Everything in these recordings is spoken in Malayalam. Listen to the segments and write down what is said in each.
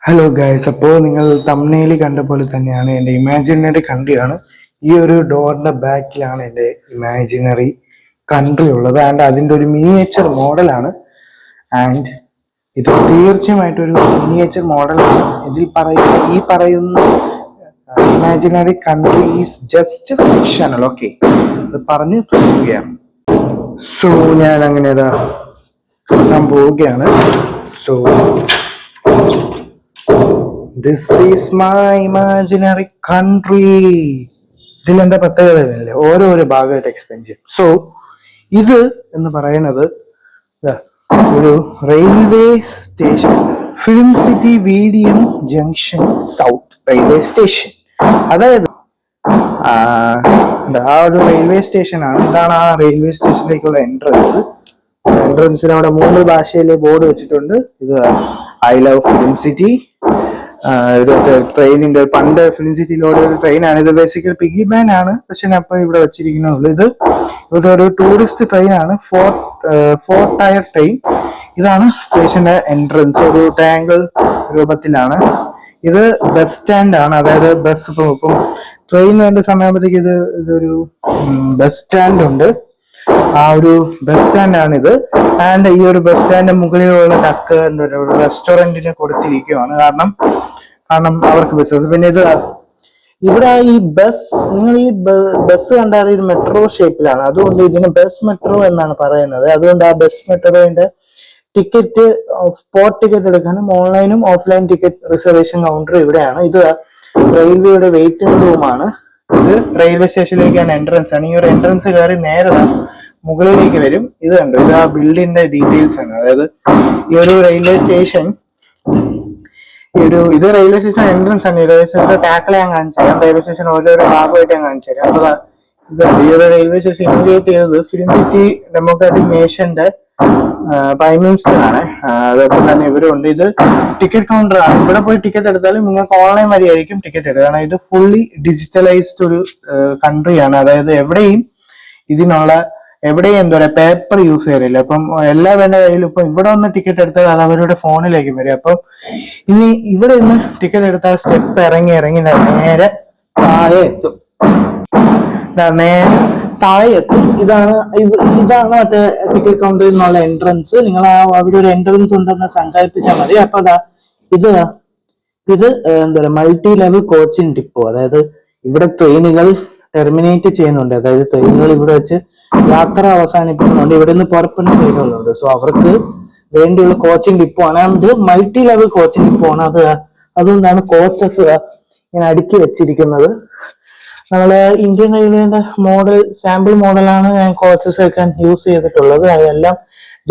ഹലോ ഗൈസ്, അപ്പോൾ നിങ്ങൾ തമ്മിൽ കണ്ട പോലെ തന്നെയാണ് എൻ്റെ ഇമാജിനറി കൺട്രിയാണ്. ഈ ഒരു ഡോറിന്റെ ബാക്കിലാണ് എൻ്റെ ഇമാജിനറി കൺട്രി ഉള്ളത്. ആൻഡ് അതിൻ്റെ ഒരു മിനിയേച്ചർ മോഡലാണ്. ആൻഡ് ഇത് തീർച്ചയായിട്ടും ഒരു മിനിയേച്ചർ മോഡലാണ്. ഈ പറയുന്ന imaginary country is just fictional. Okay, അത് പറഞ്ഞു തുടങ്ങുകയാണ്. സോ ഞാൻ അങ്ങനെ കാണാൻ പോവുകയാണ്. So this is my imaginary country. ഇതിലെന്താ പ്രത്യേകത ഇല്ലേ, ഓരോരോ ഭാഗമായിട്ട് എക്സ്പെൻഷൻ. സോ ഇത് എന്ന് പറയുന്നത് ഒരു railway station, film city VDM junction south railway station. അതായത് ആ ഒരു റെയിൽവേ സ്റ്റേഷനാണ്. ഇതാണ് ആ റെയിൽവേ സ്റ്റേഷനിലേക്കുള്ള എൻട്രൻസിൽ അവിടെ 3 ഭാഷയിലെ ബോർഡ് വെച്ചിട്ടുണ്ട്. ഇത് ഐ ലവ് ഫിലിം സിറ്റി. ഇതൊക്കെ ട്രെയിനിന്റെ പണ്ട് ഫിലിം സിറ്റിയിലൂടെ ഒരു ട്രെയിനാണ്. ഇത് ബേസിക്കലി പിഗി ബാൻ ആണ്, പക്ഷെ ഞാൻ ഇപ്പൊ ഇവിടെ വെച്ചിരിക്കുന്നുള്ളൂ. ഇവിടെ ഒരു ടൂറിസ്റ്റ് ട്രെയിനാണ്, 4 ടയർ ട്രെയിൻ. ഇതാണ് സ്റ്റേഷന്റെ എൻട്രൻസ്. ഒരു ട്രയാങ്കിൾ രൂപത്തിലാണ്. ഇത് ബസ് സ്റ്റാൻഡ് ആണ്. അതായത് ബസ് ഇപ്പം ട്രെയിൻ വേണ്ട സമയമാകുമ്പോഴത്തേക്ക് ഇതൊരു ബസ് സ്റ്റാൻഡ് ഉണ്ട്. ആ ഒരു ബസ് സ്റ്റാൻഡാണ് ഇത്. ആൻഡ് ഈ ഒരു ബസ് സ്റ്റാൻഡിന്റെ മുകളിലുള്ള ടക്ക് ഒരു റെസ്റ്റോറന്റിന് കൊടുത്തിരിക്കുകയാണ്. കാരണം അവർക്ക് ബസ്. പിന്നെ ഇവിടെ ഈ നിങ്ങൾ ഈ ബസ് കണ്ടാൽ ഇത് മെട്രോ ഷേപ്പിലാണ്. അതുകൊണ്ട് ഇതിന് ബസ് മെട്രോ എന്നാണ് പറയുന്നത്. അതുകൊണ്ട് ആ ബസ് മെട്രോന്റെ ടിക്കറ്റ്, സ്പോട്ട് ടിക്കറ്റ് എടുക്കാനും ഓൺലൈനും ഓഫ്ലൈൻ ടിക്കറ്റ് റിസർവേഷൻ കൗണ്ടർ ഇവിടെയാണ്. ഇത് റെയിൽവേയുടെ വെയിറ്റിംഗ് റൂമാണ്. ഇത് റെയിൽവേ സ്റ്റേഷനിലേക്കാണ് എൻട്രൻസ് ആണ്. ഈ ഒരു എൻട്രൻസ് കയറി നേരെ മുകളിലേക്ക് വരും. ഇത് കണ്ടു, ഇത് ആ ബിൽഡിങ്ങിന്റെ ഡീറ്റെയിൽസ് ആണ്. അതായത് ഈ ഒരു റെയിൽവേ സ്റ്റേഷൻ ഇത് റെയിൽവേ സ്റ്റേഷൻ എൻട്രൻസ് ആണ്. റെയിൽവേ സ്റ്റേഷൻ ടാക്കിൾ ഞാൻ കാണിച്ചു തരാം. റെയിൽവേ സ്റ്റേഷൻ ഓരോരോ ഭാഗമായിട്ട് ഞാൻ കാണിച്ചു തരാം. അപ്പൊ ഈ ഒരു റെയിൽവേ സ്റ്റേഷൻ ഇനോഗ്രേറ്റ് ചെയ്തത് ഫിലിം സിറ്റി ഡെമോക്രാറ്റിക് നേഷന്റെ പ്രൈം മിനിസ്റ്റർ ആണ്. അതേപോലെ തന്നെ ഇവരുണ്ട്. ഇത് ടിക്കറ്റ് കൗണ്ടർ ആണ്. ഇവിടെ പോയി ടിക്കറ്റ് എടുത്താലും നിങ്ങൾക്ക് ഓൺലൈൻ വഴിയായിരിക്കും ടിക്കറ്റ് എടുക്കുക. കാരണം ഇത് ഫുള്ളി ഡിജിറ്റലൈസ്ഡ് ഒരു കൺട്രിയാണ്. അതായത് എവിടെയും എന്താ പറയുക, പേപ്പർ യൂസ് ചെയ്യാറില്ല. അപ്പം എല്ലാ വേണ്ട കയ്യിലും ഇപ്പൊ ഇവിടെ ഒന്ന് ടിക്കറ്റ് എടുത്താൽ അത് അവരുടെ ഫോണിലേക്ക് വരും. അപ്പം ഇനി ഇവിടെ നിന്ന് ടിക്കറ്റ് എടുത്താൽ സ്റ്റെപ്പ് ഇറങ്ങി നേരെ താഴെ എത്തും. ഇതാണ് മറ്റേ ടിക്കറ്റ് കൗണ്ടറിൽ നിന്നുള്ള എൻട്രൻസ്. നിങ്ങൾ അവിടെ ഒരു എൻട്രൻസ് ഉണ്ടെന്ന് സങ്കല്പിച്ചാൽ മതി. അപ്പൊ ഇത് എന്താ പറയുക, മൾട്ടി ലെവൽ കോച്ചിങ് ഡിപ്പോ. അതായത് ഇവിടെ ട്രെയിനുകൾ ടെർമിനേറ്റ് ചെയ്യുന്നുണ്ട്. അതായത് ട്രെയിനുകൾ ഇവിടെ വെച്ച് യാത്ര അവസാനിപ്പിക്കുന്നുണ്ട്. ഇവിടെ നിന്ന് പുറപ്പെടുന്ന ട്രെയിനുകളുണ്ട്. സോ അവർക്ക് വേണ്ടിയുള്ള കോച്ചിങ് ഡിപ്പോ ആണ്. അത് മൾട്ടി ലെവൽ കോച്ചിങ് ഡിപ്പോ ആണ്. അതുകൊണ്ടാണ് കോച്ചസ് ഇങ്ങനെ അടുക്കി വെച്ചിരിക്കുന്നത്. നമ്മള് ഇന്ത്യൻ റെയിൽവേന്റെ സാമ്പിൾ മോഡലാണ് ഞാൻ കോച്ചസ് വെക്കാൻ യൂസ് ചെയ്തിട്ടുള്ളത്. അതെല്ലാം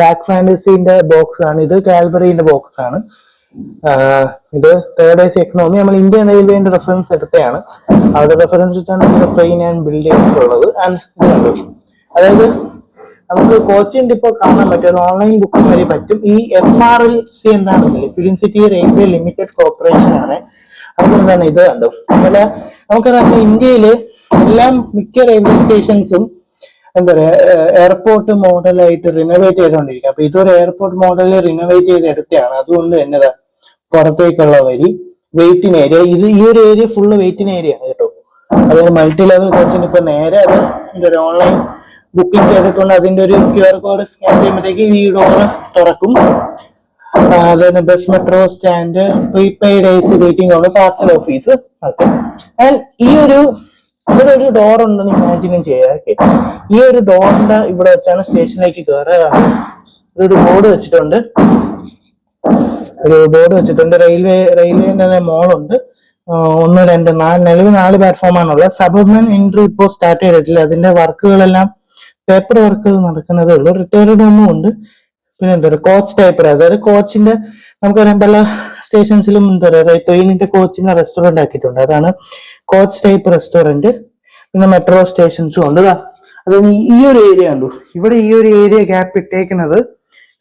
ഡാർക്ക് ഫാന്റസിന്റെ ബോക്സ് ആണ്. ഇത് കാൽബറിന്റെ ബോക്സ് ആണ്. ഇത് തേർഡ് AC എക്കണോമി. നമ്മൾ ഇന്ത്യൻ റെയിൽവേന്റെ റെഫറൻസ് എടുത്തതാണ്. അവിടെ റെഫറൻസ് വെച്ചാണ് ട്രെയിൻ ഞാൻ ബിൽഡ് ചെയ്തിട്ടുള്ളത്. അതായത് നമുക്ക് കോച്ചിങ് ഡിപ്പോ കാണാൻ പറ്റും. ഓൺലൈൻ ബുക്കിംഗ് വഴി പറ്റും. ഈ FRLC എന്താണെന്നില്ല, film city railway limited corporation ആണ്. അതുകൊണ്ടാണ് ഇത് കണ്ടു. അതുപോലെ നമുക്കറിയാം, ഇന്ത്യയില് മിക്ക റെയിൽവേ സ്റ്റേഷൻസും എന്താ പറയാ, എയർപോർട്ട് മോഡലായിട്ട് റിനോവേറ്റ് ചെയ്തുകൊണ്ടിരിക്കുക. അപ്പൊ ഇതൊരു എയർപോർട്ട് മോഡലിൽ റിനോവേറ്റ് ചെയ്ത് എടുത്തതാണ്. അതുകൊണ്ട് എന്നതാ പുറത്തേക്കുള്ള വരി, വെയിറ്റിംഗ് ഏരിയ, ഈ ഒരു ഏരിയ ഫുള്ള് വെയിറ്റിംഗ് ഏരിയ ആണ് കേട്ടോ. അതായത് മൾട്ടി ലെവൽ കോച്ചിന് ഇപ്പൊ നേരെ ഒരു ഓൺലൈൻ ബുക്കിംഗ് ചെയ്തിട്ടുണ്ട്. അതിന്റെ ഒരു QR കോഡ് സ്കാൻ ചെയ്യുമ്പോഴത്തേക്ക് ഈ ഡോറ് തുറക്കും. അതുപോലെ bus metro stand, prepaid AC waiting ഉണ്ട്, പാർസൽ ഓഫീസ്. ഓക്കെ, ആൻഡ് ഇവിടെ ഒരു ഡോർ ഉണ്ടെന്ന് ഇമാജിനും ചെയ്യാം. ഓക്കെ, ഈ ഒരു ഡോറിന്റെ ഇവിടെ വെച്ചാണ് സ്റ്റേഷനിലേക്ക് കയറുക. ഒരു ബോർഡ് വെച്ചിട്ടുണ്ട്. റെയിൽവേന്റെ തന്നെ മോളുണ്ട്. 1, 2, 4 നിലവിൽ 4 പ്ലാറ്റ്ഫോമാണുള്ളത്. സബർബൻ എൻട്രി ഇപ്പോൾ സ്റ്റാർട്ട് ചെയ്തിട്ടില്ല. അതിന്റെ വർക്കുകളെല്ലാം പേപ്പർ വർക്കുകൾ നടക്കുന്നതേ ഉള്ളൂ. റിട്ടയർഡ് റൂമും ഉണ്ട്. പിന്നെ എന്താ പറയുക, കോച്ച് ടൈപ്പർ, അതായത് കോച്ചിന്റെ നമുക്കറിയാം പല സ്റ്റേഷൻസിലും എന്താ പറയുക ട്രെയിനിന്റെ കോച്ചിന്റെ റെസ്റ്റോറന്റ് ആക്കിയിട്ടുണ്ട്. അതാണ് കോച്ച് ടൈപ്പ് റെസ്റ്റോറന്റ്. പിന്നെ മെട്രോ സ്റ്റേഷൻസും ഉണ്ട്. അതായത് ഈ ഒരു ഏരിയ ഉണ്ടോ, ഇവിടെ ഈ ഒരു ഏരിയ ഗ്യാപ്പ് ഇട്ടേക്കുന്നത്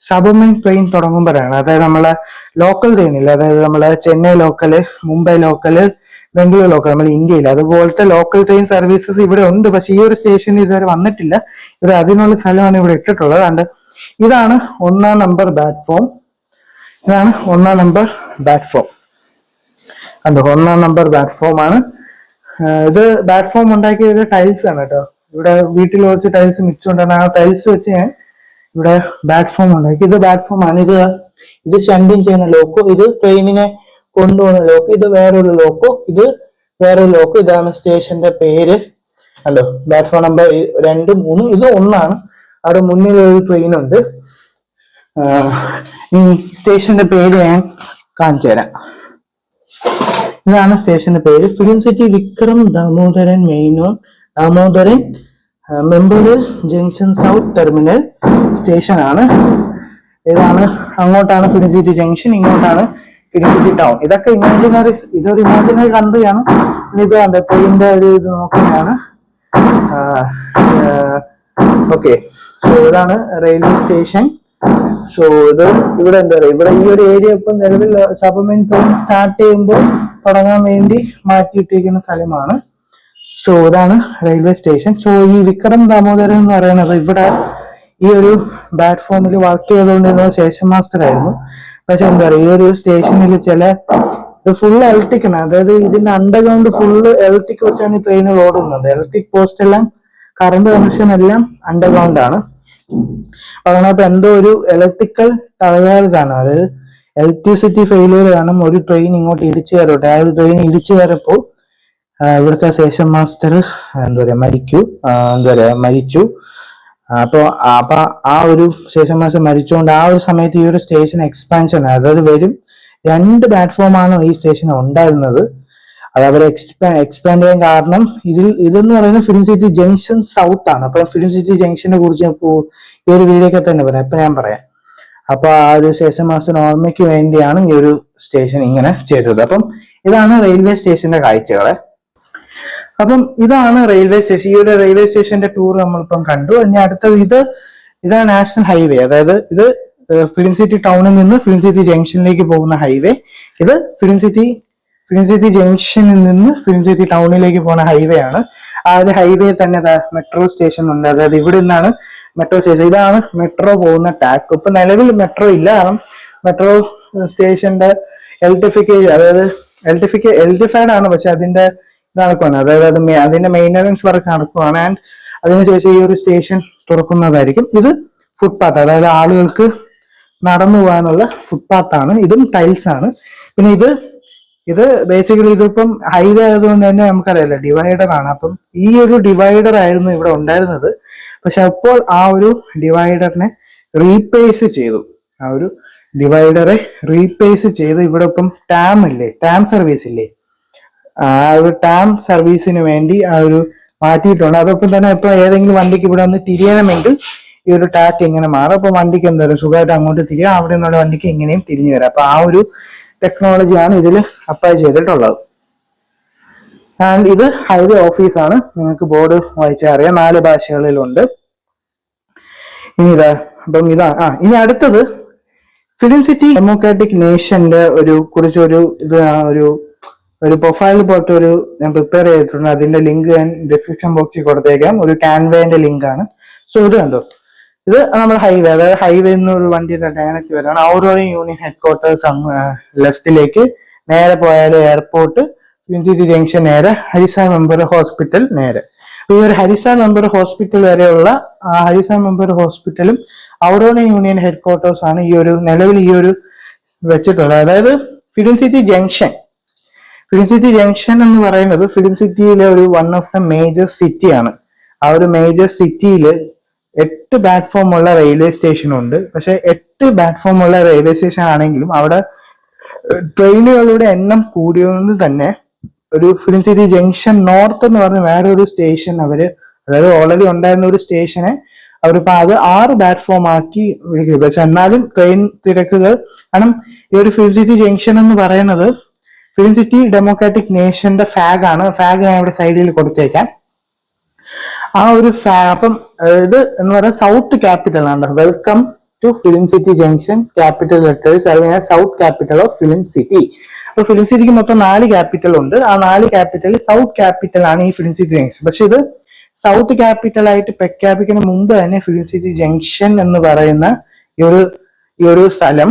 സബർബൻ ട്രെയിൻ തുടങ്ങുമ്പോഴാണ്. അതായത് നമ്മളെ ലോക്കൽ ട്രെയിനില്ല, അതായത് നമ്മളെ Chennai local, Mumbai local, Bengaluru local, നമ്മൾ ഇന്ത്യയിൽ അതുപോലത്തെ ലോക്കൽ ട്രെയിൻ സർവീസസ് ഇവിടെ ഉണ്ട്. പക്ഷെ ഈ ഒരു സ്റ്റേഷനിൽ ഇതുവരെ വന്നിട്ടില്ല. ഇവിടെ അതിനുള്ള സ്ഥലമാണ് ഇവിടെ ഇട്ടിട്ടുള്ളത്. അതുകൊണ്ട് ഇതാണ് 1-ാം നമ്പർ പ്ലാറ്റ്ഫോം. കണ്ടോ, 1-ാം നമ്പർ പ്ലാറ്റ്ഫോം ആണ്. ഇത് പ്ലാറ്റ്ഫോം ഉണ്ടാക്കിയത് ടൈൽസ് ആണ് കേട്ടോ. ഇവിടെ വീട്ടിൽ കുറച്ച് ടൈൽസ് മിച്ചമുണ്ടാണ്, ആ ടൈൽസ് വെച്ച് ഞാൻ ഇവിടെ പ്ലാറ്റ്ഫോം ഉണ്ടാക്കി. ഇത് പ്ലാറ്റ്ഫോം ആണ്. ഇത് ഷണ്ടിങ് ചെയ്യുന്ന ലോക്കോ, ഇത് ട്രെയിനിനെ കൊണ്ടുപോകുന്ന ലോക്കോ, ഇത് വേറൊരു ലോക്കോ, ഇത് വേറൊരു ലോക്കോ. ഇതാണ് സ്റ്റേഷന്റെ പേര്. Hello, platform number 2, 3. ഇത് 1 അവിടെ മുന്നിൽ ഒരു ട്രെയിൻ ഉണ്ട്. ഈ സ്റ്റേഷന്റെ പേര് ഞാൻ കാണിച്ചു തരാം. ഇതാണ് സ്റ്റേഷന്റെ പേര്, film city Vikram Damodaran Menon Damodaran memorial junction south terminal station ആണ്. ഇതാണ്, അങ്ങോട്ടാണ് ഫിലിം സിറ്റി ജംഗ്ഷൻ, ഇങ്ങോട്ടാണ് ഫിലിം സിറ്റി ടൗൺ. ഇതൊക്കെ ഇതൊരു ഇമാജിനറി കൺട്രിയാണ്. ഇത് കണ്ട ട്രെയിനിന്റെ ഒരു ഇത് നോക്കുകയാണ്. ഓക്കെ, സോ ഇതാണ് റെയിൽവേ സ്റ്റേഷൻ. സോ ഇവിടെ എന്താ പറയുക, ഇവിടെ ഈ ഒരു ഏരിയ ഇപ്പം നിലവിൽ സബർമൻ ട്രെയിൻ സ്റ്റാർട്ട് ചെയ്യുമ്പോൾ തുടങ്ങാൻ വേണ്ടി മാറ്റിയിട്ടിരിക്കുന്ന സ്ഥലമാണ്. സോ ഇതാണ് റെയിൽവേ സ്റ്റേഷൻ. സോ ഈ വിക്രം ദാമോദരൻ എന്ന് പറയുന്നത് ഇവിടെ ഈ ഒരു പ്ലാറ്റ്ഫോമിൽ വർക്ക് ചെയ്തുകൊണ്ടിരുന്നത് സ്റ്റേഷൻ മാസ്റ്റർ ആയിരുന്നു. പക്ഷെ എന്താ പറയുക, ഈ ഒരു സ്റ്റേഷനിൽ ഇത് ഫുള്ള് ഇലക്ട്രിക് ആണ്. അതായത് ഇതിന്റെ അണ്ടർഗ്രൗണ്ട് ഫുള്ള് ഇലക്ട്രിക് വെച്ചാണ് ഈ ട്രെയിനുകൾ ഓടുന്നത്. ഇലക്ട്രിക് പോസ്റ്റ് എല്ലാം, കറണ്ട് കണക്ഷൻ എല്ലാം അണ്ടർഗ്രൗണ്ട് ആണ്. അതിനകത്ത് എന്തോ ഒരു ഇലക്ട്രിക്കൽ തകരാറ് കാണും, അതായത് ഇലക്ട്രിസിറ്റി ഫെയിലിയർ കാണും. ഒരു ട്രെയിൻ ഇങ്ങോട്ട് ഇടിച്ചു കയറട്ടെ, ആ ഒരു ട്രെയിൻ ഇടിച്ചു കയറപ്പോൾ ഇവിടുത്തെ സ്റ്റേഷൻ മാസ്റ്റർ മരിച്ചു. അപ്പൊ ആ ഒരു സ്റ്റേഷൻ മാസ്റ്റർ മരിച്ചുകൊണ്ട് ആ ഒരു സമയത്ത് ഈ ഒരു സ്റ്റേഷൻ എക്സ്പാൻഷൻ, അതായത് വരും 2 പ്ലാറ്റ്ഫോമാണ് ഈ സ്റ്റേഷൻ ഉണ്ടായിരുന്നത്. അത് അവർ എക്സ്പാൻഡ് ചെയ്യാൻ കാരണം ഇതെന്ന് പറയുന്നത് ഫിലിം സിറ്റി ജംഗ്ഷൻ സൗത്ത് ആണ്. അപ്പൊ ഫിലിം സിറ്റി ജംഗ്ഷനെ കുറിച്ച് ഈ ഒരു വീഡിയോക്കെ തന്നെ പറയാം, അപ്പൊ ഞാൻ പറയാം. അപ്പൊ ആ ഒരു സ്റ്റേഷൻ മാസ്റ്റർ ഓർമ്മയ്ക്ക് വേണ്ടിയാണ് ഈ ഒരു സ്റ്റേഷൻ ഇങ്ങനെ ചെയ്തത്. അപ്പം ഇതാണ് റെയിൽവേ സ്റ്റേഷന്റെ കാഴ്ചകള്. അപ്പം ഇതാണ് റെയിൽവേ സ്റ്റേഷൻ. ഈ ഒരു റെയിൽവേ സ്റ്റേഷന്റെ ടൂർ നമ്മളിപ്പം കണ്ടു. ഇനി അടുത്തത് ഇതാണ് നാഷണൽ ഹൈവേ. അതായത് ഇത് ഫിലിം സിറ്റി ടൗണിൽ നിന്ന് ഫിലിം സിറ്റി ജംഗ്ഷനിലേക്ക് പോകുന്ന ഹൈവേ. ഇത് ഫിലിം സിറ്റി ജംഗ്ഷനിൽ നിന്ന് ഫിലിം സിറ്റി ടൗണിലേക്ക് പോകുന്ന ഹൈവേ ആണ്. ആ ഒരു ഹൈവേ തന്നെ മെട്രോ സ്റ്റേഷൻ ഉണ്ട്. അതായത് ഇവിടെ നിന്നാണ് മെട്രോ സ്റ്റേഷൻ. ഇതാണ് മെട്രോ പോകുന്ന ട്രാക്ക്. ഇപ്പൊ നിലവിൽ മെട്രോ ഇല്ല, കാരണം മെട്രോ സ്റ്റേഷന്റെ ഇലക്ട്രിഫിക്കേഷൻ, അതായത് ഇലക്ട്രിഫൈഡ് ആണ്, പക്ഷെ അതിന്റെ നടക്കുവാണ്, അതായത് അതിന്റെ മെയിൻ്റനൻസ് വർക്ക് നടക്കുവാണ്. ആൻഡ് അതിനുശേഷം ഈ ഒരു സ്റ്റേഷൻ തുറക്കുന്നതായിരിക്കും. ഇത് ഫുട്പാത്ത്, അതായത് ആളുകൾക്ക് നടന്നു പോകാനുള്ള ഫുട്പാത്താണ്. ഇതും ടൈൽസ് ആണ്. പിന്നെ ഇത് ബേസിക്കലി ഇതിപ്പം ഹൈവേ ആയതുകൊണ്ട് തന്നെ നമുക്കറിയാലോ ഡിവൈഡർ ആണ്. അപ്പം ഈ ഒരു ഡിവൈഡർ ആയിരുന്നു ഇവിടെ ഉണ്ടായിരുന്നത്. പക്ഷെ അപ്പോൾ ആ ഒരു ഡിവൈഡറിനെ റീപ്ലേസ് ചെയ്തു. ആ ഒരു ഡിവൈഡറെ റീപ്ലേസ് ചെയ്ത് ഇവിടെ ഇപ്പം ടാം സർവീസ് ഇല്ലേ, ആ ഒരു ടാം സർവീസിന് വേണ്ടി ആ ഒരു മാറ്റിയിട്ടുണ്ട്. അതോടൊപ്പം തന്നെ ഇപ്പൊ ഏതെങ്കിലും വണ്ടിക്ക് ഇവിടെ ഒന്ന് തിരിയണമെങ്കിൽ ഈ ഒരു ടാക്ക് ഇങ്ങനെ മാറും. അപ്പൊ വണ്ടിക്ക് എന്താ പറയുക, സുഖമായിട്ട് അങ്ങോട്ട് തിരിയാം, അവിടെ നിന്നുള്ള വണ്ടിക്ക് ഇങ്ങനെയും തിരിഞ്ഞു വരാം. അപ്പൊ ആ ഒരു ടെക്നോളജിയാണ് ഇതിൽ അപ്ലൈ ചെയ്തിട്ടുള്ളത്. ആൻഡ് ഇത് ഹൈവേ ഓഫീസാണ്. നിങ്ങൾക്ക് ബോർഡ് വായിച്ചാൽ അറിയാം, 4 ഭാഷകളിലുണ്ട്. ഇനി അടുത്തത് ഫിലിം സിറ്റി ഡെമോക്രാറ്റിക് നേഷന്റെ ഒരു പ്രൊഫൈൽ പോയിട്ട് ഞാൻ പ്രിപ്പയർ ചെയ്തിട്ടുണ്ട്. അതിന്റെ ലിങ്ക് ഞാൻ ഡിസ്ക്രിപ്ഷൻ ബോക്സിൽ കൊടുത്തേക്കാം. ഒരു കാൻവേന്റെ ലിങ്ക് ആണ്. സോ ഇത് കണ്ടോ, ഇത് നമ്മുടെ ഹൈവേ, അതായത് ഹൈവേ ഒരു വണ്ടിയുടെ ഡയറക്റ്റ് വരാണ്. ഔറോറ യൂണിയൻ ഹെഡ്ക്വാർട്ടേഴ്സ് ലെഫ്റ്റിലേക്ക് നേരെ പോയാൽ എയർപോർട്ട്, ഫിലിം സിറ്റി ജംഗ്ഷൻ നേരെ, ഹരിസാർ മെമ്മോറിയൽ ഹോസ്പിറ്റൽ നേരെ. ഈ ഒരു ഹരിസാർ മെമ്മോറിയൽ ഹോസ്പിറ്റൽ വരെയുള്ള ഹരിസാർ മെമ്മോറിയൽ ഹോസ്പിറ്റലും ഔറോറ യൂണിയൻ ഹെഡ്ക്വാർട്ടേഴ്സ് ആണ് നിലവിൽ ഈ ഒരു വെച്ചിട്ടുള്ളത്. അതായത് ഫിലിം സിറ്റി ജംഗ്ഷൻ എന്ന് പറയുന്നത് ഫിലിം സിറ്റിയിലെ ഒരു വൺ ഓഫ് ദ മേജർ സിറ്റിയാണ്. ആ ഒരു മേജർ സിറ്റിയിൽ 8 പ്ലാറ്റ്ഫോം ഉള്ള റെയിൽവേ സ്റ്റേഷൻ ഉണ്ട്. പക്ഷെ 8 പ്ലാറ്റ്ഫോം ഉള്ള റെയിൽവേ സ്റ്റേഷൻ ആണെങ്കിലും അവിടെ ട്രെയിനുകളുടെ എണ്ണം കൂടിയതുകൊണ്ട് തന്നെ ഒരു ഫിലിം സിറ്റി ജംഗ്ഷൻ നോർത്ത് എന്ന് പറഞ്ഞ വേറൊരു സ്റ്റേഷൻ അതായത് ഓൾറെഡി ഉണ്ടായിരുന്ന ഒരു സ്റ്റേഷനെ അവരിപ്പോ അത് 6 പ്ലാറ്റ്ഫോം ആക്കി വിളിക്കുന്നത്. പക്ഷെ എന്നാലും ട്രെയിൻ തിരക്കുകൾ, കാരണം ഈ ഒരു ഫിലിം സിറ്റി ജംഗ്ഷൻ എന്ന് പറയുന്നത് ഫിലിം സിറ്റി ഡെമോക്രാറ്റിക് നേഷന്റെ ഫ്ലാഗ് ആണ്. ഫ്ലാഗ് ഞാൻ ഇവിടെ സൈഡിൽ കൊടുത്തേക്കാം. ആ ഒരു അപ്പം ഇത് എന്ന് പറയുന്നത് സൗത്ത് ക്യാപിറ്റൽ ആണ്. Welcome to film city junction, capital letters, അല്ലെങ്കിൽ south capital of film city. അപ്പൊ ഫിലിം സിറ്റിക്ക് മൊത്തം 4 ക്യാപിറ്റൽ ഉണ്ട്. ആ 4 ക്യാപിറ്റൽ സൗത്ത് ക്യാപിറ്റൽ ആണ് ഈ ഫിലിം സിറ്റി ജംഗ്ഷൻ. പക്ഷെ ഇത് സൗത്ത് ക്യാപിറ്റൽ ആയിട്ട് പ്രഖ്യാപിക്കുന്ന മുമ്പ് തന്നെ ഫിലിം സിറ്റി ജംഗ്ഷൻ എന്ന് പറയുന്ന ഈ ഒരു സ്ഥലം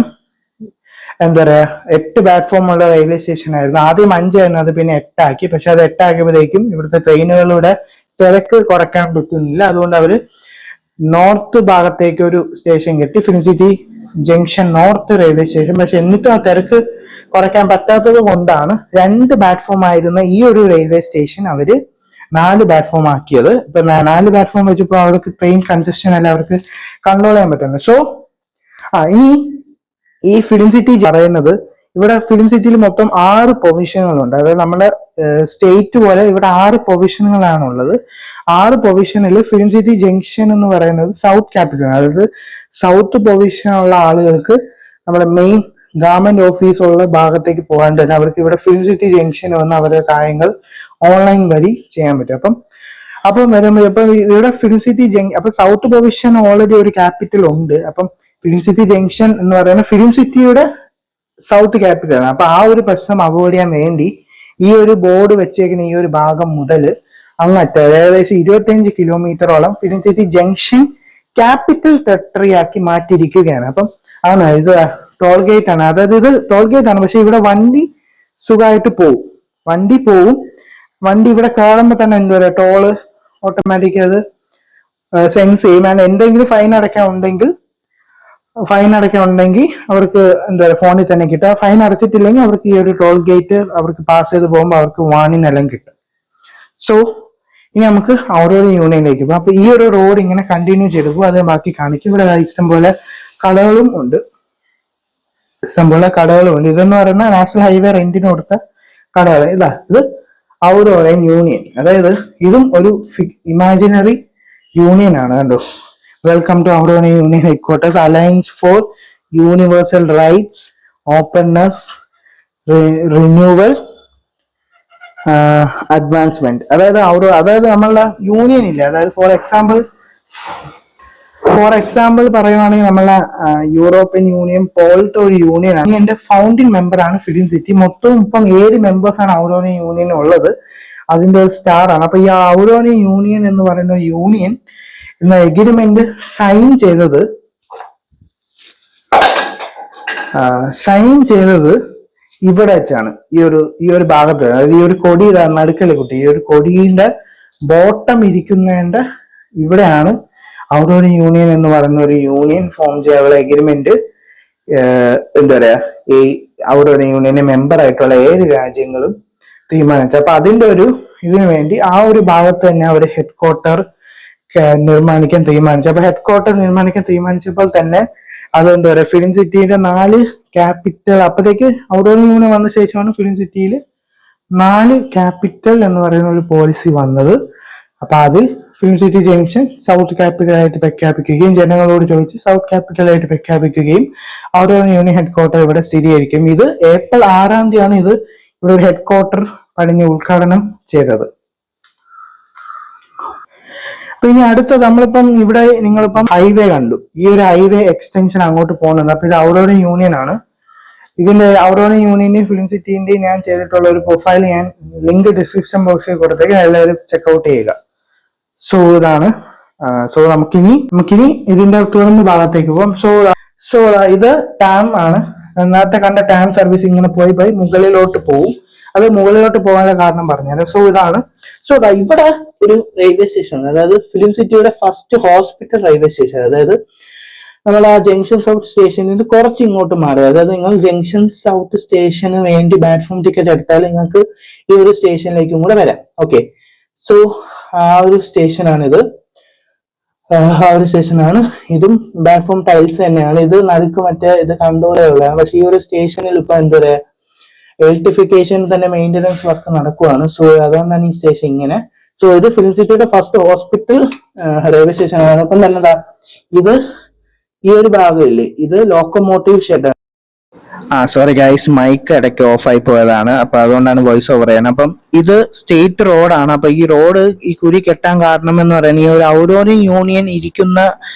എന്താ പറയാ 8 പ്ലാറ്റ്ഫോം ഉള്ള റെയിൽവേ സ്റ്റേഷൻ ആയിരുന്നു. ആദ്യം 5 അത് പിന്നെ 8 പക്ഷെ അത് 8 ഇവിടുത്തെ ട്രെയിനുകളുടെ തിരക്ക് കുറയ്ക്കാൻ പറ്റുന്നില്ല. അതുകൊണ്ട് അവര് നോർത്ത് ഭാഗത്തേക്ക് ഒരു സ്റ്റേഷൻ കെട്ടി, film city junction north railway station. പക്ഷെ എന്നിട്ടും ആ തിരക്ക് കുറയ്ക്കാൻ പറ്റാത്തത് കൊണ്ടാണ് 2 പ്ലാറ്റ്ഫോം ആയിരുന്ന ഈ ഒരു റെയിൽവേ സ്റ്റേഷൻ അവര് 4 പ്ലാറ്റ്ഫോം ആക്കിയത്. ഇപ്പൊ 4 പ്ലാറ്റ്ഫോം വെച്ചപ്പോ അവർക്ക് ട്രെയിൻ കൺജഷൻ അല്ല അവർക്ക് കൺട്രോൾ ചെയ്യാൻ പറ്റുന്നത്. സോ ഇനി ഈ ഫിലിം സിറ്റി പറയുന്നത്, ഇവിടെ ഫിലിം സിറ്റിയിൽ മൊത്തം 6 പ്രൊവിഷനുകളുണ്ട്. അതായത് നമ്മുടെ സ്റ്റേറ്റ് പോലെ ഇവിടെ 6 പ്രൊവിഷനുകളാണുള്ളത്. 6 പ്രൊവിഷനിൽ ഫിലിം സിറ്റി ജംഗ്ഷൻ എന്ന് പറയുന്നത് സൗത്ത് ക്യാപിറ്റൽ, അതായത് സൗത്ത് പ്രൊവിഷനുള്ള ആളുകൾക്ക് നമ്മുടെ മെയിൻ ഗവൺമെന്റ് ഓഫീസ് ഉള്ള ഭാഗത്തേക്ക് പോകാൻ തന്നെ അവർക്ക് ഇവിടെ ഫിലിം സിറ്റി ജംഗ്ഷൻ വന്ന് അവരുടെ കാര്യങ്ങൾ ഓൺലൈൻ വഴി ചെയ്യാൻ പറ്റും. അപ്പം വരുമ്പോൾ ഇപ്പൊ ഇവിടെ ഫിലിം സിറ്റി അപ്പൊ സൗത്ത് പ്രൊവിഷൻ ഓൾറെഡി ഒരു ക്യാപിറ്റൽ ഉണ്ട്. അപ്പം ഫിലിം സിറ്റി ജംഗ്ഷൻ എന്ന് പറയുന്നത് ഫിലിം സിറ്റിയുടെ സൗത്ത് ക്യാപിറ്റൽ ആണ്. അപ്പൊ ആ ഒരു പ്രശ്നം അവോയ്ഡ് ചെയ്യാൻ വേണ്ടി ഈ ഒരു ബോർഡ് വെച്ചേക്കുന്ന ഈ ഒരു ഭാഗം മുതൽ അങ്ങോട്ട് ഏകദേശം 25 കിലോമീറ്ററോളം film city junction capital territory ആക്കി മാറ്റിയിരിക്കുകയാണ്. അപ്പം ഇത് ടോൾ ഗേറ്റ് ആണ്, അതായത് ഇത് ടോൾ ഗേറ്റ് ആണ്. പക്ഷെ ഇവിടെ വണ്ടി സുഖമായിട്ട് പോവും, വണ്ടി ഇവിടെ കയറുമ്പോൾ തന്നെ എന്താ പറയുക ടോള് ഓട്ടോമാറ്റിക് അത് സെൻസ് ചെയ്യും. ആൻഡ് എന്തെങ്കിലും ഫൈൻ അടയ്ക്കാൻ ഉണ്ടെങ്കിൽ അവർക്ക് എന്താ പറയുക ഫോണിൽ തന്നെ കിട്ടും. ഫൈൻ അടച്ചിട്ടില്ലെങ്കിൽ അവർക്ക് ഈ ഒരു ടോൾ ഗേറ്റ് അവർക്ക് പാസ് ചെയ്ത് പോകുമ്പോൾ അവർക്ക് വാണിംഗ് എല്ലാം കിട്ടും. സോ ഇനി നമുക്ക് ഓരോരോ യൂണിയനിലേക്ക് പോകും. അപ്പൊ ഈ ഒരു റോഡ് ഇങ്ങനെ കണ്ടിന്യൂ ചെയ്തു പോകും, അത് ബാക്കി കാണിക്കും. ഇവിടെ ഇഷ്ടംപോലെ കടകളും ഉണ്ട്. ഇതെന്ന് പറയുന്നത് നാഷണൽ ഹൈവേ റെന്റിന് കൊടുത്ത കടകൾ. ഇത് ഔറോറ യൂണിയൻ, അതായത് ഇതും ഒരു ഇമാജിനറി യൂണിയൻ ആണ്. കണ്ടോ, welcome to Aurora union headquarters, alliance for universal rights, openness, renewal, advancement. അതായത് നമ്മളുടെ യൂണിയൻ ഇല്ല, അതായത് ഫോർ എക്സാമ്പിൾ പറയുവാണെങ്കിൽ നമ്മളെ യൂറോപ്യൻ യൂണിയൻ പോലത്തെ ഒരു യൂണിയൻ ആണ്. എന്റെ ഫൗണ്ടിങ് മെമ്പർ ആണ് ഫിലിം സിറ്റി. മൊത്തം ഇപ്പം 7 മെമ്പേഴ്സ് ആണ് ഔറോണിയൻ യൂണിയൻ ഉള്ളത്. അതിന്റെ ഒരു സ്റ്റാർ ആണ്. അപ്പൊ ഈ ഔറോണിയൻ യൂണിയൻ എന്ന് പറയുന്ന യൂണിയൻ എന്ന എഗ്രിമെന്റ് സൈൻ ചെയ്തത് ഇവിടെ വെച്ചാണ്. ഈ ഒരു ഭാഗത്ത്, അതായത് ഈ ഒരു കൊടി നടുക്കല് കുട്ടി, ഈ ഒരു കൊടിയുടെ ബോട്ടം ഇരിക്കുന്നതിന്റെ ഇവിടെയാണ് ഔറോണിയൻ യൂണിയൻ എന്ന് പറയുന്ന ഒരു യൂണിയൻ ഫോം ചെയ്യാനുള്ള എഗ്രിമെന്റ് എന്താ പറയാ ഈ ഔറോണിയൻ യൂണിയന്റെ മെമ്പർ ആയിട്ടുള്ള 7 രാജ്യങ്ങളും തീരുമാനിച്ചു. അപ്പൊ അതിന്റെ ഇതിനു വേണ്ടി ആ ഒരു ഭാഗത്ത് തന്നെ അവർ ഹെഡ്ക്വാർട്ടർ നിർമ്മാണിക്കാൻ തീരുമാനിച്ചു. അപ്പൊ ഹെഡ്ക്വാർട്ടർ നിർമ്മാണിക്കാൻ തീരുമാനിച്ചപ്പോൾ തന്നെ അതെന്താ പറയാ ഫിലിം സിറ്റിയുടെ 4 ക്യാപിറ്റൽ, അപ്പോഴത്തേക്ക് ഔറോണിയൻ യൂണിയൻ വന്ന ശേഷമാണ് ഫിലിം സിറ്റിയിൽ 4 ക്യാപിറ്റൽ എന്ന് പറയുന്ന ഒരു പോളിസി വന്നത്. അപ്പൊ അതിൽ film city junction south capital ആയിട്ട് പ്രഖ്യാപിക്കുകയും ജനങ്ങളോട് ചോദിച്ച് സൗത്ത് ക്യാപിറ്റൽ ആയിട്ട് പ്രഖ്യാപിക്കുകയും ഔറോണിയൻ യൂണിയൻ ഹെഡ്ക്വാർട്ടർ ഇവിടെ സ്ഥിരീകരിക്കും. ഇത് ഏപ്രിൽ 6-ാം തീയതിയാണ് ഇവിടെ ഒരു ഹെഡ്ക്വാർട്ടർ പണിഞ്ഞ് ഉദ്ഘാടനം ചെയ്തത്. പിന്നെ അടുത്തത് നിങ്ങളിപ്പം ഹൈവേ കണ്ടു. ഈ ഒരു ഹൈവേ എക്സ്റ്റൻഷൻ അങ്ങോട്ട് പോകുന്നുണ്ട്. അപ്പൊ ഇത് ഔറോണിയൻ യൂണിയൻ ആണ്. ഇതിന്റെ ഔറോണിയൻ യൂണിയന്റെയും ഫിലിം സിറ്റിന്റെയും ഞാൻ ചെയ്തിട്ടുള്ള ഒരു പ്രൊഫൈൽ ഞാൻ ലിങ്ക് ഡിസ്ക്രിപ്ഷൻ ബോക്സിൽ കൊടുത്തേക്ക്, എല്ലാവരും ചെക്ക്ഔട്ട് ചെയ്യുക. സോ ഇതാണ്. നമുക്കിനി ഇതിന്റെ തുറന്ന ഭാഗത്തേക്ക് പോകാം. സോ ഇത് ടാം ആണ്. നേരത്തെ കണ്ട ടാം സർവീസ് ഇങ്ങനെ പോയി മുകളിലോട്ട് പോകും. അത് മുകളിലോട്ട് പോകാനുള്ള കാരണം പറഞ്ഞുതരാം. ഇവിടെ ഒരു റെയിൽവേ സ്റ്റേഷൻ, അതായത് ഫിലിം സിറ്റിയുടെ ഫസ്റ്റ് ഹോസ്പിറ്റൽ റെയിൽവേ സ്റ്റേഷൻ. അതായത് നമ്മൾ ആ ജംഗ്ഷൻ സൗത്ത് സ്റ്റേഷനിൽ നിന്ന് കുറച്ച് ഇങ്ങോട്ട് മാറുക. അതായത് നിങ്ങൾ ജംഗ്ഷൻ സൗത്ത് സ്റ്റേഷന് വേണ്ടി പ്ലാറ്റ്ഫോം ടിക്കറ്റ് എടുത്താൽ നിങ്ങൾക്ക് ഈ ഒരു സ്റ്റേഷനിലേക്കും കൂടെ വരാം. ഓക്കെ, സോ ആ ഒരു സ്റ്റേഷനാണിത്. ഇതും പ്ലാറ്റ്ഫോം ടൈൽസ് തന്നെയാണ്. ഇത് നടുക്ക് ഇത് കൺട്രോളേ ഉള്ളതാണ്. പക്ഷെ ഈ ഒരു സ്റ്റേഷനിൽ ഇപ്പൊ എന്താ പറയാ ഇലക്ട്രിഫിക്കേഷൻ തന്നെ മെയിൻ്റെനൻസ് വർക്ക് നടക്കുവാണ്. സോ അതുകൊണ്ടാണ് ഈ സ്റ്റേഷൻ ഇങ്ങനെ. സോ ഇത് ഫിലിം സിറ്റിയുടെ ഫസ്റ്റ് ഹോസ്പിറ്റൽ റെയിൽവേ സ്റ്റേഷൻ ആണ്. അപ്പം തന്നെ ഇത് ഈ ഒരു ഭാഗമില്ലേ, ഇത് locomotive shed. Sorry guys, mic ഇടയ്ക്ക് ഓഫ് ആയി പോയതാണ്. അപ്പൊ അതുകൊണ്ടാണ് വോയിസ് ഓവർ ചെയ്യുന്നത്. അപ്പം ഇത് സ്റ്റേറ്റ് റോഡാണ്. അപ്പൊ ഈ റോഡ് ഈ കുഴി കെട്ടാൻ കാരണം എന്ന് പറയുന്നത് ഈ ഒരു ഔറോണിയൻ യൂണിയൻ ഇരിക്കുന്ന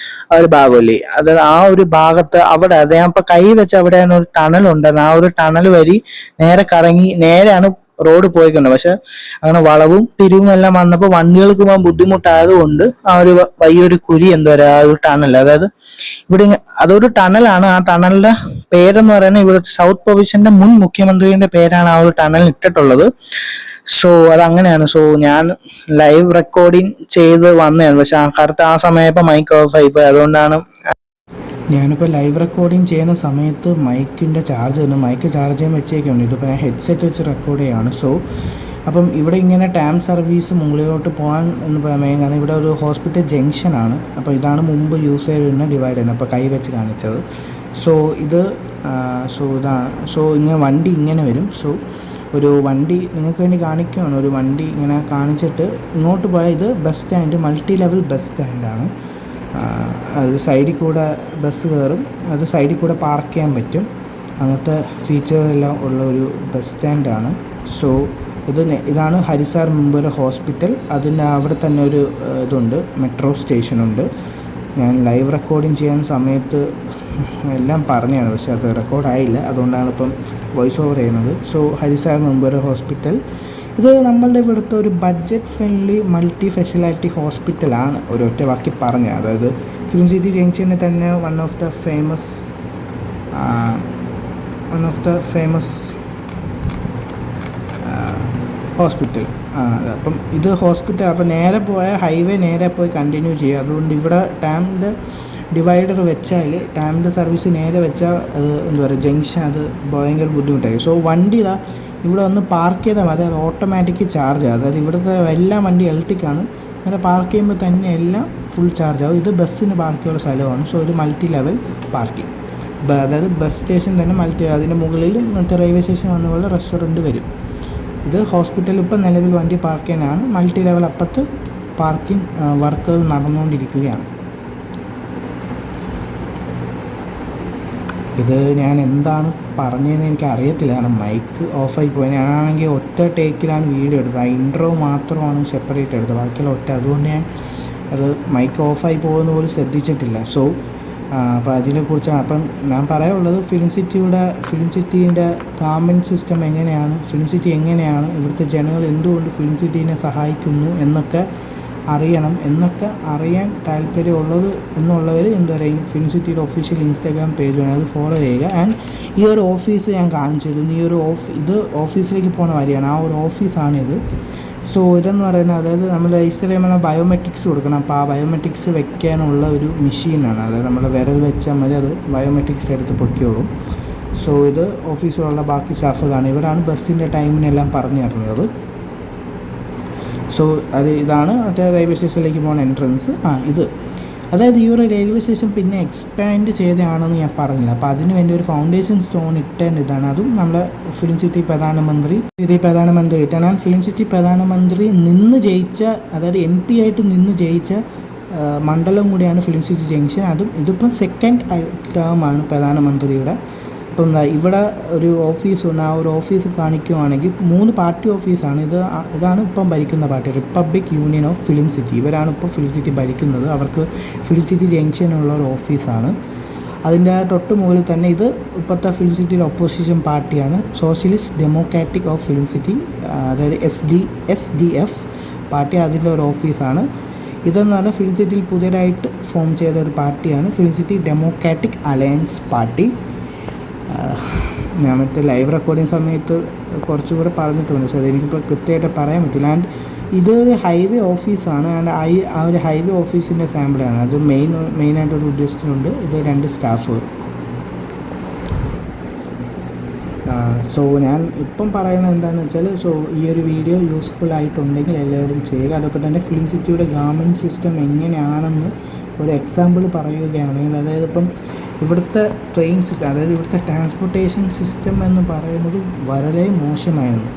ഒരു ഭാഗമല്ലേ, അത് ആ ഒരു ഭാഗത്ത് ഞാൻ ഇപ്പൊ കൈ വെച്ച് അവിടെ ഒരു ടണൽ ഉണ്ടെന്ന്, ആ ഒരു ടണൽ വഴി നേരെ കറങ്ങി നേരെയാണ് റോഡ് പോയിട്ടുണ്ട്. പക്ഷെ അങ്ങനെ വളവും തിരിവും എല്ലാം വന്നപ്പോൾ വണ്ടികൾക്ക് പോകാൻ ബുദ്ധിമുട്ടായതുകൊണ്ട് ആ ഒരു വലിയൊരു കുഴി എന്താ പറയുക, ആ ഒരു ടണൽ, അതായത് ഇവിടെ അതൊരു ടണലാണ്. ആ ടണലിന്റെ പേരെന്ന് പറയുന്നത് ഇവിടെ സൗത്ത് പ്രൊവിൻഷ്യന്റെ മുൻ മുഖ്യമന്ത്രിയുടെ പേരാണ് ആ ഒരു ടണൽ ഇട്ടിട്ടുള്ളത്. സോ അതങ്ങനെയാണ്. സോ ഞാൻ ലൈവ് റെക്കോർഡിങ് ചെയ്ത് വന്നതാണ്, പക്ഷെ കറക്റ്റ് ആ സമയപ്പോൾ മൈക്ക് ഓഫ് ആയിപ്പോയി. അതുകൊണ്ടാണ് ഞാനിപ്പോൾ ലൈവ് റെക്കോർഡിങ് ചെയ്യുന്ന സമയത്ത് മൈക്കിൻ്റെ ചാർജ് തന്നെ, മൈക്ക് ചാർജ് ചെയ്യാൻ വെച്ചേക്കുണ്ട്. ഇതിപ്പോൾ ഞാൻ ഹെഡ്സെറ്റ് വെച്ച് റെക്കോർഡ് ചെയ്യുകയാണ്. സോ അപ്പം ഇവിടെ ഇങ്ങനെ ടാം സർവീസ് മുകളിലോട്ട് പോകാൻ എന്ന് പറയാൻ കാരണം ഇവിടെ ഒരു ഹോസ്പിറ്റൽ ജംഗ്ഷനാണ്. അപ്പോൾ ഇതാണ് മുമ്പ് യൂസ് ചെയ്തിരുന്ന ഡിവൈഡർ, അപ്പോൾ കൈ വെച്ച് കാണിച്ചത്. സോ ഇത് സോ ഇങ്ങനെ വണ്ടി ഇങ്ങനെ വരും. സോ ഒരു വണ്ടി നിങ്ങൾക്ക് വേണ്ടി കാണിക്കുകയാണ്. ഒരു വണ്ടി ഇങ്ങനെ കാണിച്ചിട്ട് ഇങ്ങോട്ട് പോയാൽ ഇത് bus stand, multi level bus സ്റ്റാൻഡാണ്. അത് സൈഡിൽ കൂടെ ബസ് കയറും, അത് സൈഡിൽ കൂടെ പാർക്ക് ചെയ്യാൻ പറ്റും, അങ്ങനത്തെ ഫീച്ചറെല്ലാം ഉള്ള ഒരു ബസ് സ്റ്റാൻഡാണ്. സോ ഇതാണ് ഹരിസാർ മുമ്പ് ഹോസ്പിറ്റൽ. അതിൻ്റെ അവിടെ തന്നെ ഒരു ഇതുണ്ട്, മെട്രോ സ്റ്റേഷനുണ്ട്. ഞാൻ ലൈവ് റെക്കോർഡിങ് ചെയ്യുന്ന സമയത്ത് എല്ലാം പറഞ്ഞതാണ്, പക്ഷെ അത് റെക്കോർഡായില്ല. അതുകൊണ്ടാണ് ഇപ്പം വോയിസ് ഓവർ ചെയ്യുന്നത്. സോ ഹരിസാർ മുമ്പ് ഹോസ്പിറ്റൽ ഇത് നമ്മളുടെ ഇവിടുത്തെ ഒരു ബഡ്ജറ്റ് ഫ്രണ്ട്ലി മൾട്ടി സ്പെഷ്യാലിറ്റി ഹോസ്പിറ്റലാണ്, ഒരൊറ്റ വാക്കി പറഞ്ഞ. അതായത് ഫിലിം സിറ്റി ജംഗ്ഷനിൽ തന്നെ one of the famous hospital. അപ്പം ഇത് ഹോസ്പിറ്റൽ, അപ്പം നേരെ പോയ ഹൈവേ നേരെ പോയി കണ്ടിന്യൂ ചെയ്യുക. അതുകൊണ്ട് ഇവിടെ ടാമിൻ്റെ ഡിവൈഡർ വെച്ചാൽ, ടാമിൻ്റെ സർവീസ് നേരെ വെച്ചാൽ അത് എന്താ പറയുക, ജംഗ്ഷൻ അത് ഭയങ്കര ബുദ്ധിമുട്ടായിരിക്കും. സോ വണ്ടി ഇവിടെ ഒന്ന് പാർക്ക് ചെയ്താൽ മതി, അത് ഓട്ടോമാറ്റിക് ചാർജ് ആകും. അതായത് ഇവിടുത്തെ എല്ലാ വണ്ടി ഇലക്ട്രിക്കാണ്. അങ്ങനെ പാർക്ക് ചെയ്യുമ്പോൾ തന്നെ എല്ലാം ഫുൾ ചാർജ് ആകും. ഇത് ബസ്സിന് പാർക്ക് ചെയ്യാനുള്ള സ്ഥലമാണ്. സോ ഇത് മൾട്ടി ലെവൽ പാർക്കിംഗ്, അതായത് ബസ് സ്റ്റേഷൻ തന്നെ അതിൻ്റെ മുകളിൽ മറ്റേ റെയിൽവേ സ്റ്റേഷൻ വന്ന പോലെ റെസ്റ്റോറൻറ്റ് വരും. ഇത് ഹോസ്പിറ്റലിൽ ഇപ്പം നിലവിൽ വണ്ടി പാർക്ക് ചെയ്യാനാണ്. മൾട്ടി ലെവൽ അപ്പുറത്ത് പാർക്കിംഗ് വർക്കുകൾ നടന്നുകൊണ്ടിരിക്കുകയാണ്. ഇത് ഞാൻ എന്താണ് പറഞ്ഞതെന്ന് എനിക്ക് അറിയത്തില്ല, കാരണം മൈക്ക് ഓഫായി പോയി. ഞാനാണെങ്കിൽ ഒറ്റ ടേക്കിലാണ് വീഡിയോ എടുത്തത്, ആ ഇൻട്രോ മാത്രമാണ് സെപ്പറേറ്റ് എടുത്തത്, ബാക്കിയുള്ള അതുകൊണ്ട് ഞാൻ അത് മൈക്ക് ഓഫായി പോകുന്ന പോലും ശ്രദ്ധിച്ചിട്ടില്ല. സോ അപ്പോൾ അതിനെക്കുറിച്ചാണ് അപ്പം ഞാൻ പറയാനുള്ളത്. ഫിലിം സിറ്റീൻ്റെ ഗവൺമെൻറ് സിസ്റ്റം എങ്ങനെയാണ്, ഫിലിം സിറ്റി എങ്ങനെയാണ്, ഇവിടുത്തെ ജനങ്ങൾ എന്തുകൊണ്ട് ഫിലിം സിറ്റീനെ സഹായിക്കുന്നു എന്നൊക്കെ അറിയാൻ താല്പര്യമുള്ളത് എന്നുള്ളവർ എന്താ പറയുക, ഫിലിം സിറ്റിയുടെ ഒഫീഷ്യൽ ഇൻസ്റ്റാഗ്രാം പേജാണ്, അത് ഫോളോ ചെയ്യുക. ആൻഡ് ഈ ഒരു ഓഫീസ് ഞാൻ കാണിച്ചു തരുന്നു. ഈ ഒരു ഇത് ഓഫീസിലേക്ക് പോകുന്ന വഴിയാണ്, ആ ഒരു ഓഫീസാണിത്. സോ ഇതെന്ന് പറയുന്നത്, അതായത് നമ്മൾ രജിസ്റ്റർ ചെയ്യുമ്പോൾ ബയോമെട്രിക്സ് കൊടുക്കണം. അപ്പോൾ ആ ബയോമെട്രിക്സ് വെക്കാനുള്ള ഒരു മെഷീനാണ്, അതായത് നമ്മൾ വിരൽ വെച്ചാൽ മതി, അത് ബയോമെട്രിക്സ് എടുത്ത് പൊക്കിയോളും. സോ ഇത് ഓഫീസിലുള്ള ബാക്കി സ്റ്റാഫുകളാണ്, ഇവരാണ് ബസ്സിൻ്റെ ടൈമിനെല്ലാം പറഞ്ഞു തരുന്നത്. സോ ഇതാണ് മറ്റേ റെയിൽവേ സ്റ്റേഷനിലേക്ക് പോകുന്ന എൻട്രൻസ്. അതായത് ഈ ഒരു റെയിൽവേ സ്റ്റേഷൻ പിന്നെ എക്സ്പാൻഡ് ചെയ്തതാണെന്ന് ഞാൻ പറഞ്ഞില്ല. അപ്പോൾ അതിന് വേണ്ടി ഒരു ഫൗണ്ടേഷൻ സ്റ്റോൺ ഇട്ടേണ്ട ഇതാണ്. അതും നമ്മളെ ഫിലിം സിറ്റി പ്രധാനമന്ത്രി ഇട്ടാണ്. ഫിലിം സിറ്റി പ്രധാനമന്ത്രി നിന്ന് ജയിച്ച, അതായത് MP ആയിട്ട് നിന്ന് ജയിച്ച മണ്ഡലം കൂടിയാണ് ഫിലിം സിറ്റി ജംഗ്ഷൻ. ഇതിപ്പം സെക്കൻഡ് ടേമാണ് പ്രധാനമന്ത്രിയുടെ. ഇപ്പം ഇവിടെ ഒരു ഓഫീസുണ്ട്, ആ ഒരു ഓഫീസ് കാണിക്കുവാണെങ്കിൽ 3 പാർട്ടി ഓഫീസാണ്. ഇതാണ് ഇപ്പം ഭരിക്കുന്ന party, republic union of film city. ഇവരാണ് ഇപ്പോൾ ഫിലിം സിറ്റി ഭരിക്കുന്നത്. അവർക്ക് ഫിലിം സിറ്റി ജംഗ്ഷനുള്ള ഒരു ഓഫീസാണ്. അതിൻ്റെ തൊട്ട് മുകളിൽ തന്നെ ഇത് ഇപ്പോഴത്തെ ഫിലിം സിറ്റിയിലെ ഒപ്പോസിഷൻ പാർട്ടിയാണ്, socialist democratic of film city, അതായത് SDF പാർട്ടി, അതിൻ്റെ ഒരു ഓഫീസാണ്. ഇതെന്ന് പറഞ്ഞാൽ ഫിലിം സിറ്റിയിൽ പുതിയതായിട്ട് ഫോം ചെയ്ത ഒരു പാർട്ടിയാണ്, film city democratic alliance party. ഞാൻ മറ്റേ ലൈവ് റെക്കോർഡിങ് സമയത്ത് കുറച്ചുകൂടെ പറഞ്ഞിട്ടുണ്ട്, പക്ഷേ അതെനിക്കിപ്പോൾ കൃത്യമായിട്ട് പറയാൻ പറ്റില്ല. ആൻഡ് ഇതൊരു ഹൈവേ ഓഫീസാണ്. ആൻഡ് ആ ഒരു ഹൈവേ ഓഫീസിൻ്റെ സാമ്പിളാണ്. അത് മെയിനായിട്ടൊരു ഉദ്യോഗസ്ഥനുണ്ട്, ഇത് 2 സ്റ്റാഫ്. സോ ഞാൻ ഇപ്പം പറയുന്നത് എന്താണെന്ന് വെച്ചാൽ, സോ ഈ ഒരു വീഡിയോ യൂസ്ഫുൾ ആയിട്ടുണ്ടെങ്കിൽ എല്ലാവരും ചെയ്യുക. അതോടൊപ്പം തന്നെ ഫിലിം സിറ്റിയുടെ ഗവൺമെൻറ് സിസ്റ്റം എങ്ങനെയാണെന്ന് ഒരു എക്സാമ്പിൾ പറയുകയാണെങ്കിൽ, അതായത് ഇപ്പം ഇവിടുത്തെ ട്രെയിൻ സിസ്റ്റം, അതായത് ഇവിടുത്തെ ട്രാൻസ്പോർട്ടേഷൻ സിസ്റ്റം എന്ന് പറയുന്നത് വളരെ മോശമായിരുന്നു.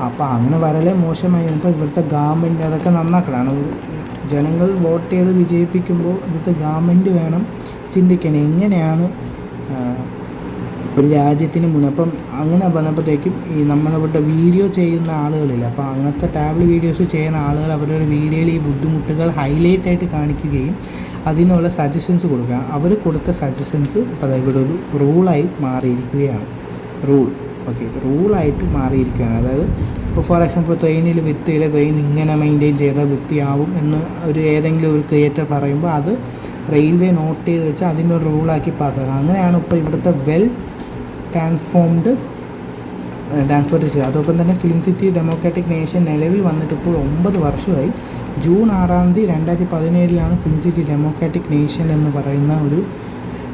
അപ്പോൾ അങ്ങനെ വളരെ മോശമായിരുന്നപ്പോൾ ഇവിടുത്തെ ഗവൺമെൻറ് അതൊക്കെ നന്നാക്കണം. ജനങ്ങൾ വോട്ട് ചെയ്ത് വിജയിപ്പിക്കുമ്പോൾ ഇവിടുത്തെ ഗവൺമെൻറ് വേണം ചിന്തിക്കണം എങ്ങനെയാണ് ഒരു രാജ്യത്തിന് അപ്പം അങ്ങനെ വന്നപ്പോഴത്തേക്കും ഈ നമ്മളിവിടെ വീഡിയോ ചെയ്യുന്ന ആളുകളില്ല, അപ്പോൾ അങ്ങനത്തെ ട്രാവൽ വീഡിയോസ് ചെയ്യുന്ന ആളുകൾ അവരുടെ വീഡിയോയിൽ ഈ ബുദ്ധിമുട്ടുകൾ ഹൈലൈറ്റ് ആയിട്ട് കാണിക്കുകയും അതിനുള്ള സജഷൻസ് കൊടുക്കുക. അവർ കൊടുത്ത സജഷൻസ് ഇപ്പോൾ ഇവിടെ ഒരു റൂളായി മാറിയിരിക്കുകയാണ്. റൂൾ ഓക്കെ, റൂളായിട്ട് മാറിയിരിക്കുകയാണ്. അതായത് ഇപ്പോൾ ഫോർ എക്സാമ്പിൾ ട്രെയിനിൽ വിത്തിയിലെ ട്രെയിൻ ഇങ്ങനെ മെയിൻറ്റെയിൻ ചെയ്താൽ വൃത്തിയാവും എന്ന് ഏതെങ്കിലും ഒരു ക്രിയേറ്റർ പറയുമ്പോൾ അത് റെയിൽവേ നോട്ട് ചെയ്ത് വെച്ച് അതിൻ്റെ ഒരു റൂളാക്കി പാസ്സാക്കുക. അങ്ങനെയാണ് ഇപ്പോൾ ഇവിടുത്തെ വെൽ ട്രാൻസ്ഫോംഡ് ട്രാൻസ്പോർട്ടേഷൻ. അതോടൊപ്പം തന്നെ ഫിലിം സിറ്റി ഡെമോക്രാറ്റിക് നേഷൻ നിലവിൽ വന്നിട്ട് ഇപ്പോൾ 9 വർഷമായി. June 6 2017 film city democratic nation എന്ന് പറയുന്ന ഒരു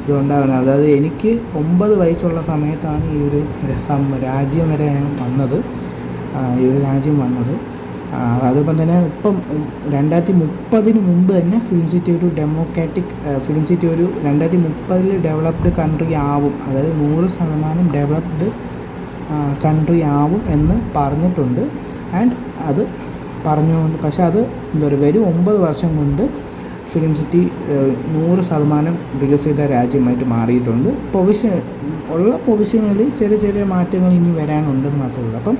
ഇതുണ്ടാകുന്നത്. അതായത് എനിക്ക് 9 വയസ്സുള്ള സമയത്താണ് ഈ ഒരു രാജ്യം വരെ വന്നത്, ഈ ഒരു രാജ്യം വന്നത്. അതോടൊപ്പം തന്നെ ഇപ്പം 2030 മുമ്പ് തന്നെ ഫിലിം സിറ്റി ഒരു ഡെമോക്രാറ്റിക് ഫിലിം സിറ്റി ഒരു 2030 ഡെവലപ്ഡ് കൺട്രി ആവും, അതായത് 100% ഡെവലപ്ഡ് കൺട്രി ആവും എന്ന് പറഞ്ഞിട്ടുണ്ട്. ആൻഡ് അത് പറഞ്ഞുകൊണ്ട് പക്ഷേ അത് എന്താ പറയുക, വരും 9 വർഷം കൊണ്ട് ഫിലിം സിറ്റി 100% വികസിത രാജ്യമായിട്ട് മാറിയിട്ടുണ്ട്. പൊസിഷനുകളിൽ ചെറിയ ചെറിയ മാറ്റങ്ങൾ ഇനി വരാനുണ്ടെന്ന് മാത്രമേ ഉള്ളൂ. അപ്പം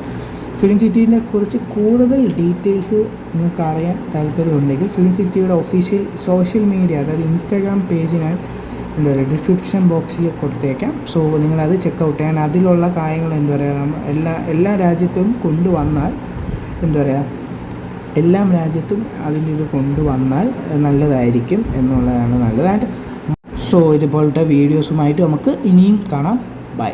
ഫിലിം സിറ്റീനെ കുറിച്ച് കൂടുതൽ ഡീറ്റെയിൽസ് നിങ്ങൾക്ക് അറിയാൻ താല്പര്യമുണ്ടെങ്കിൽ ഫിലിം സിറ്റിയുടെ ഒഫീഷ്യൽ സോഷ്യൽ മീഡിയ, അതായത് ഇൻസ്റ്റാഗ്രാം പേജ് ഞാൻ എന്താ പറയുക ഡിസ്ക്രിപ്ഷൻ ബോക്സിൽ കൊടുത്തേക്കാം. സോ നിങ്ങളത് ചെക്കൗട്ട് ചെയ്യാൻ. അതിലുള്ള കാര്യങ്ങൾ എന്താ പറയുക, എല്ലാ രാജ്യത്തും കൊണ്ടുവന്നാൽ എന്താ പറയുക, എല്ലാ രാജ്യത്തും അതിൻ്റെ ഇത് കൊണ്ടുവന്നാൽ നല്ലതായിരിക്കും എന്നുള്ളതാണ് നല്ലത്. ആൻഡ് സോ ഇതുപോലത്തെ വീഡിയോസുമായിട്ട് നമുക്ക് ഇനിയും കാണാം. ബൈ.